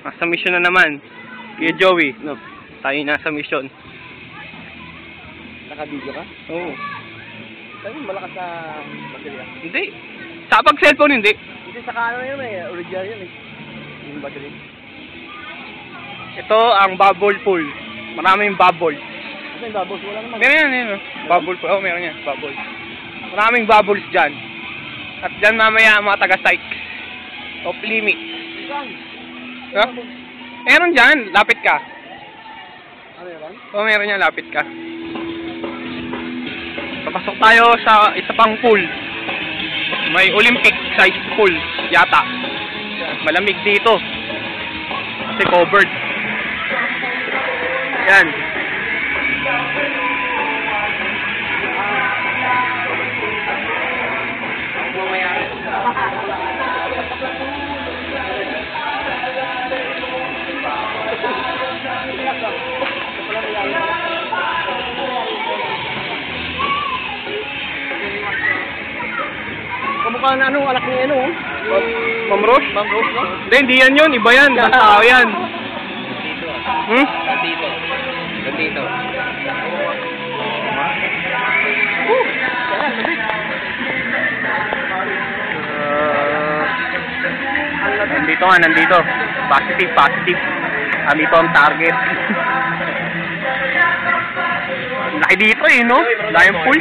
Nasa mission na naman. Kuya Joey, no? Tayo nasa mission. Naka-video ka? Oo. Sabi mo malakas sa baterya? Hindi. Sa pag cellphone, hindi. Hindi sa kanan yun eh. Original yun eh. Yung battery. Ito ang bubble pool. Maraming bubble. Kasi yung bubbles wala naman. Meron yan, yun. Bubble pool. Oh, meron yan. Bubble. Maraming bubbles dyan. At dyan mamaya mga taga-Sykes. Off limit. Saan? Ha? Meron dyan. Lapit ka. Ano yan? Oo, meron yan. Lapit ka. Papasok tayo sa isa pang pool. May Olympic size pool. Yata. Malamig dito. Kasi covered. Yan. Kamukha na anong alak ni ano? Ma'am Rose? Ma'am Rose, no? Hindi yan yun. Iba yan. Tao yan. Dito ah. Hmm? Dito. Dito. Nandito nga, nandito. Positive, positive. Dito ang target. Laki dito eh, no? Dahil pool.